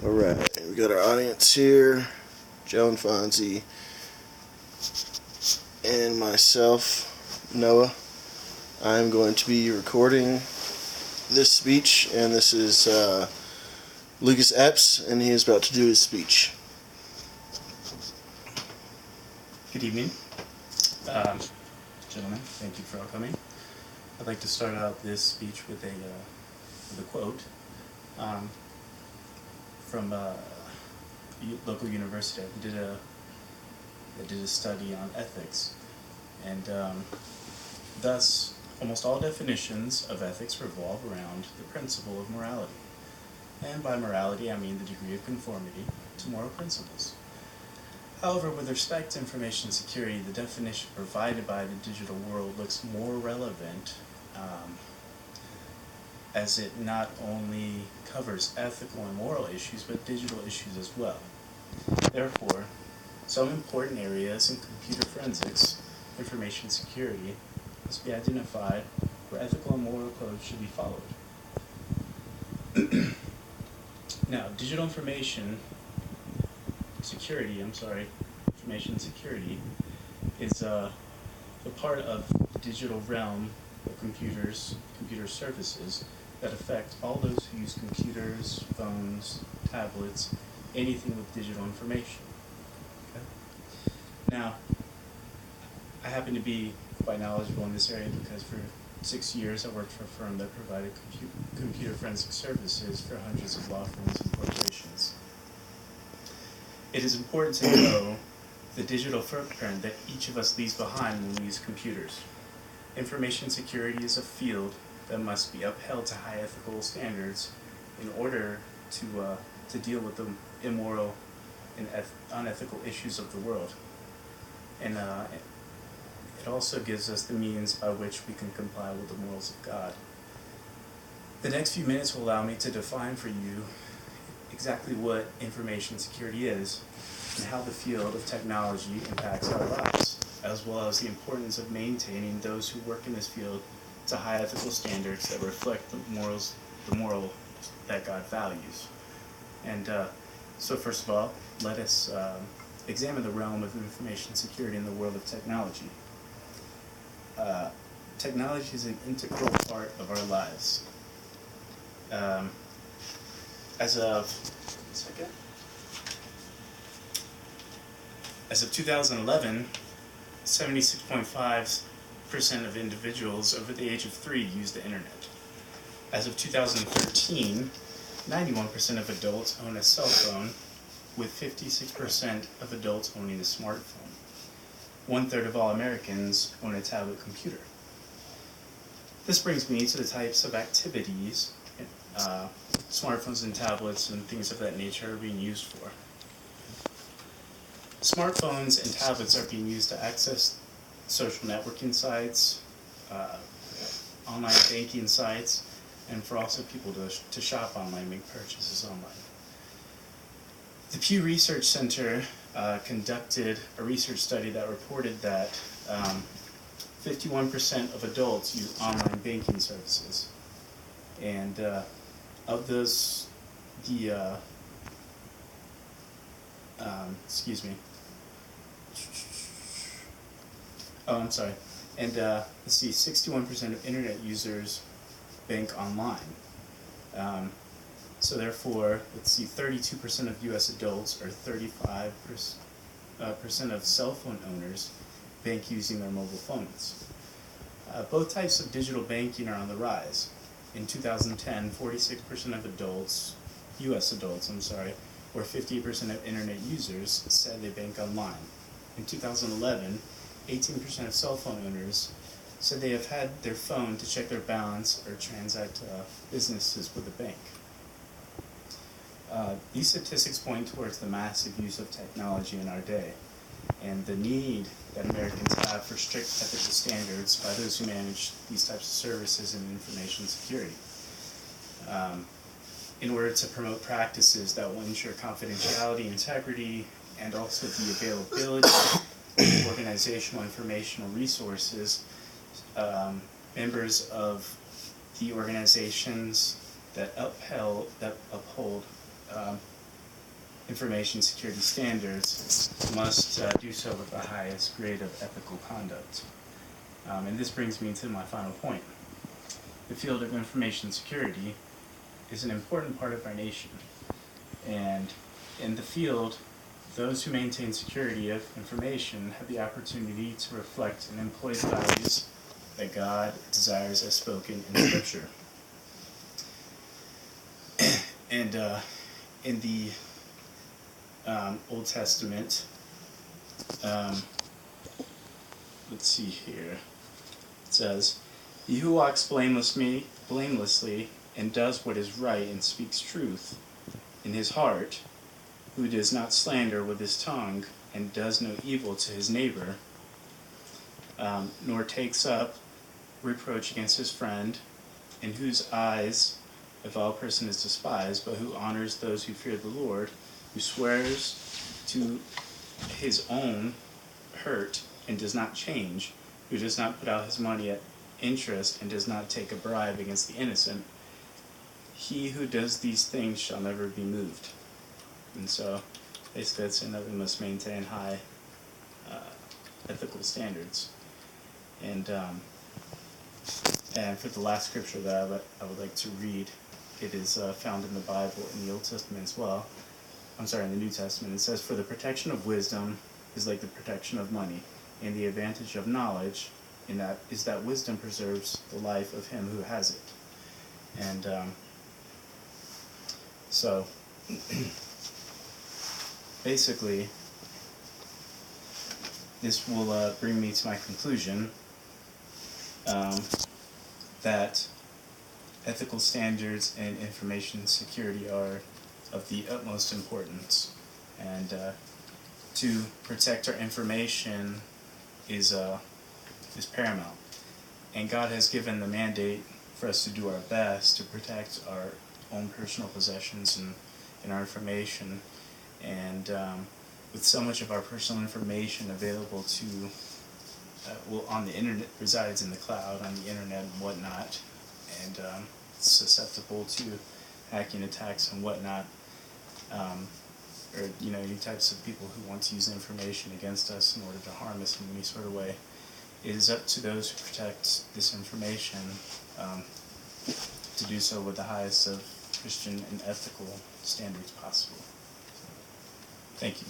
Alright, we got our audience here, Joe and Fonzie, and myself, Noah. I'm going to be recording this speech, and this is Lucas Epps, and he is about to do his speech. Good evening. Gentlemen, thank you for all coming. I'd like to start out this speech with a quote from a local university. I did a study on ethics, and thus almost all definitions of ethics revolve around the principle of morality. And by morality, I mean the degree of conformity to moral principles. However, with respect to information security, the definition provided by the digital world looks more relevant, as it not only covers ethical and moral issues, but digital issues as well. Therefore, some important areas in computer forensics, information security, must be identified where ethical and moral codes should be followed. Now, digital information security is a part of the digital realm of computer services that affect all those who use computers, phones, tablets, anything with digital information. Okay? Now, I happen to be quite knowledgeable in this area because for 6 years I worked for a firm that provided computer forensic services for hundreds of law firms and corporations. It is important to know the digital footprint that each of us leaves behind when we use computers. Information security is a field that must be upheld to high ethical standards in order to deal with the immoral and unethical issues of the world. And it also gives us the means by which we can comply with the morals of God. The next few minutes will allow me to define for you exactly what information security is and how the field of technology impacts our lives, as well as the importance of maintaining those who work in this field to high ethical standards that reflect the moral that God values. And so first of all, let us examine the realm of information security in the world of technology. Technology is an integral part of our lives. As of 2011, 76.5% of individuals over the age of 3 use the internet. As of 2013, 91% of adults own a cell phone, with 56% of adults owning a smartphone. 1/3 of all Americans own a tablet computer. This brings me to the types of activities smartphones and tablets and things of that nature are being used for. Smartphones and tablets are being used to access social networking sites, online banking sites, and for also people to shop online, make purchases online. The Pew Research Center conducted a research study that reported that 51% of adults use online banking services. And of those, And let's see, 61% of internet users bank online. So therefore, let's see, 32% of U.S. adults or 35% of cell phone owners bank using their mobile phones. Both types of digital banking are on the rise. In 2010, 46% of U.S. adults, or 50% of internet users said they bank online. In 2011, 18% of cell phone owners said they have had their phone to check their balance or transact businesses with the bank. These statistics point towards the massive use of technology in our day and the need that Americans have for strict ethical standards by those who manage these types of services in information security. In order to promote practices that will ensure confidentiality, integrity, and also the availability of organizational informational resources, members of the organizations that uphold information security standards must do so with the highest grade of ethical conduct. And this brings me to my final point. The field of information security is an important part of our nation. And in the field, those who maintain security of information have the opportunity to reflect and employ the values that God desires as spoken in Scripture. And in the Old Testament, let's see here, it says, "He who walks blamelessly and does what is right and speaks truth in his heart, who does not slander with his tongue and does no evil to his neighbor, nor takes up reproach against his friend, in whose eyes a vile person is despised, but who honors those who fear the Lord, who swears to his own hurt and does not change, who does not put out his money at interest and does not take a bribe against the innocent, he who does these things shall never be moved." And so, basically, it's saying that we must maintain high ethical standards. And for the last scripture that I would like to read, it is found in the Bible in the Old Testament as well. I'm sorry, in the New Testament. It says, "For the protection of wisdom is like the protection of money, and the advantage of knowledge is that wisdom preserves the life of him who has it." And so, basically, this will bring me to my conclusion that ethical standards and information security are of the utmost importance, and to protect our information is paramount. And God has given the mandate for us to do our best to protect our own personal possessions and our information. And with so much of our personal information available to, on the internet, resides in the cloud, on the internet and whatnot, and susceptible to hacking attacks and whatnot, or any types of people who want to use information against us in order to harm us in any sort of way. It is up to those who protect this information to do so with the highest of Christian and ethical standards possible. Thank you.